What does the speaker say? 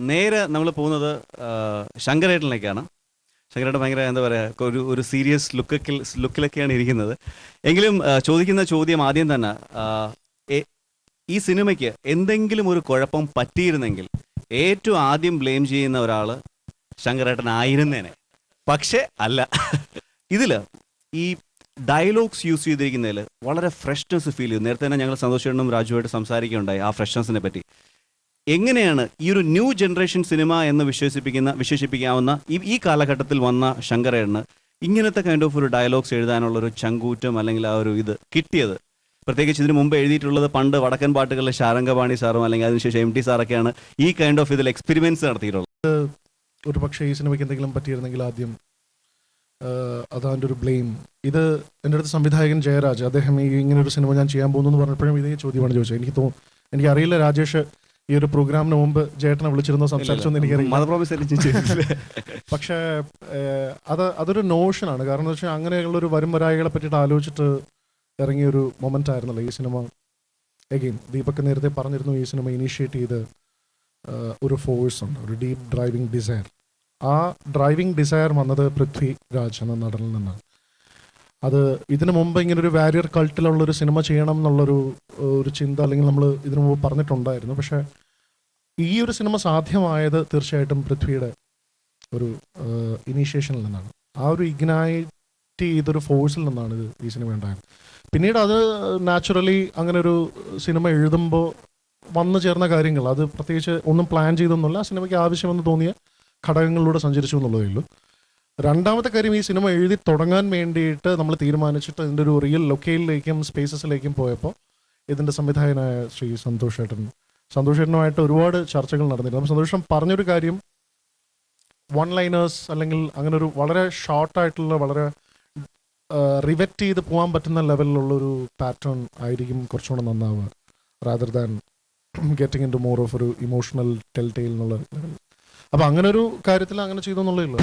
നേരെ നമ്മൾ പോകുന്നത് ശങ്കരേട്ടനിലേക്കാണ്. ശങ്കരേട്ടൻ ഭയങ്കര എന്താ പറയുക, ഒരു സീരിയസ് ലുക്കിലൊക്കെയാണ് ഇരിക്കുന്നത്. എങ്കിലും ചോദിക്കുന്ന ചോദ്യം ആദ്യം തന്നെ, ഈ സിനിമയ്ക്ക് എന്തെങ്കിലും ഒരു കുഴപ്പം പറ്റിയിരുന്നെങ്കിൽ ഏറ്റവും ആദ്യം ബ്ലെയിം ചെയ്യുന്ന ഒരാൾ ശങ്കരേട്ടനായിരുന്നേനെ. പക്ഷേ അല്ല. ഇതിൽ ഈ ഡയലോഗ്സ് യൂസ് ചെയ്തിരിക്കുന്നതിൽ വളരെ ഫ്രഷ്നെസ് ഫീൽ ചെയ്തു. നേരത്തെ തന്നെ ഞങ്ങൾ സന്തോഷേട്ടനും രാജുവായിട്ട് സംസാരിക്കുകയുണ്ടായി ആ ഫ്രഷ്നെസ്സിനെ പറ്റി. എങ്ങനെയാണ് ഈ ഒരു ന്യൂ ജനറേഷൻ സിനിമ എന്ന് വിശേഷിപ്പിക്കാവുന്ന ഈ കാലഘട്ടത്തിൽ വന്ന ശങ്കരേട്ടന് ഇങ്ങനത്തെ കൈൻഡ് ഓഫ് ഒരു ഡയലോഗ്സ് എഴുതാനുള്ളൊരു ചങ്കൂറ്റം അല്ലെങ്കിൽ ആ ഒരു ഇത് കിട്ടിയത്? പ്രത്യേകിച്ച് ഇതിന് മുമ്പ് എഴുതിയിട്ടുള്ളത് പണ്ട് വടക്കൻ പാട്ടുകളിലെ ശാരംഗപാണി സാറും അല്ലെങ്കിൽ അതിനുശേഷം MT സാറൊക്കെയാണ് ഈ കൈൻഡ് ഓഫ് ഇതിൽ എക്സ്പെരിമെന്റ്സ് നടത്തിയിട്ടുള്ളത്. ഒരു പക്ഷേ ഈ സിനിമയ്ക്ക് എന്തെങ്കിലും പറ്റിയിരുന്നെങ്കിൽ ആദ്യം അതാൻ്റെ ഒരു ബ്ലെയിം. ഇത് എൻ്റെ അടുത്ത് സംവിധായകൻ ജയരാജ്, അദ്ദേഹം ഇങ്ങനെ ഒരു സിനിമ ഞാൻ ചെയ്യാൻ പോകുന്നു എന്ന് പറഞ്ഞപ്പോഴും ഇതേ ചോദ്യമാണ് ചോദിച്ചത്. എനിക്കറിയില്ല രാജേഷ് ഈ ഒരു പ്രോഗ്രാമിന് മുമ്പ് ജേട്ടനെ വിളിച്ചിരുന്നോ സംസാരിച്ചോന്ന് എനിക്കറിയില്ല. പക്ഷേ അതൊരു നോഷനാണ്. കാരണം എന്താ വെച്ചാൽ അങ്ങനെയുള്ളൊരു വരും വരായികളെ പറ്റിയിട്ട് ആലോചിച്ചിട്ട് ഇറങ്ങിയൊരു മൊമെൻ്റ് ആയിരുന്നല്ലോ ഈ സിനിമ. എഗെയിൻ ദീപക് നേരത്തെ പറഞ്ഞിരുന്നു, ഈ സിനിമ ഇനീഷ്യേറ്റ് ചെയ്ത് ഒരു ഫോഴ്സ് ഉണ്ട്, ഒരു ഡീപ്പ് ഡ്രൈവിംഗ് ഡിസയർ. ആ ഡ്രൈവിംഗ് ഡിസയർ വന്നത് പൃഥ്വിരാജ് എന്ന നടനിൽ നിന്നാണ്. അത് ഇതിനു മുമ്പ് ഇങ്ങനെ ഒരു വാരിയർ കൾട്ടിലുള്ളൊരു സിനിമ ചെയ്യണം എന്നുള്ളൊരു ചിന്ത അല്ലെങ്കിൽ നമ്മൾ ഇതിനു മുമ്പ് പറഞ്ഞിട്ടുണ്ടായിരുന്നു. പക്ഷേ ഈ ഒരു സിനിമ സാധ്യമായത് തീർച്ചയായിട്ടും പൃഥ്വിയുടെ ഒരു ഇനീഷ്യേഷനിൽ നിന്നാണ്. ആ ഒരു ഇഗ്നൈറ്റ് ചെയ്തൊരു ഫോഴ്സിൽ നിന്നാണ് ഈ സിനിമ ഉണ്ടായത്. പിന്നീട് അത് നാച്ചുറലി അങ്ങനെ ഒരു സിനിമ എഴുതുമ്പോൾ വന്നു ചേർന്ന കാര്യങ്ങൾ, അത് പ്രത്യേകിച്ച് ഒന്നും പ്ലാൻ ചെയ്തൊന്നുമില്ല, സിനിമയ്ക്ക് ആവശ്യമെന്ന് തോന്നിയ ഘടകങ്ങളിലൂടെ സഞ്ചരിച്ചു എന്നുള്ളതേ ഉള്ളൂ. രണ്ടാമത്തെ കാര്യം, ഈ സിനിമ എഴുതി തുടങ്ങാൻ വേണ്ടിയിട്ട് നമ്മൾ തീരുമാനിച്ചിട്ട് ഇതിൻ്റെ ഒരു റിയൽ ലൊക്കേഷനിലേക്കും സ്പേസസിലേക്കും പോയപ്പോൾ ഇതിൻ്റെ സംവിധായകനായ ശ്രീ സന്തോഷേട്ടനുമായിട്ട് ഒരുപാട് ചർച്ചകൾ നടന്നിരുന്നു. അപ്പം സന്തോഷം പറഞ്ഞൊരു കാര്യം, വൺ ലൈനേഴ്സ് അല്ലെങ്കിൽ അങ്ങനെ ഒരു വളരെ ഷോർട്ടായിട്ടുള്ള വളരെ റിവെറ്റ് ചെയ്ത് പോകാൻ പറ്റുന്ന ലെവലിലുള്ളൊരു പാറ്റേൺ ആയിരിക്കും കുറച്ചുകൂടെ നന്നാവുക, rather than getting into more of ഒരു ഇമോഷണൽ ടെൽ ടെയിൽ എന്നുള്ള ലെവൽ. അപ്പം അങ്ങനെ ഒരു കാര്യത്തിൽ അങ്ങനെ ചെയ്തു എന്നുള്ളേ ഉള്ളൂ.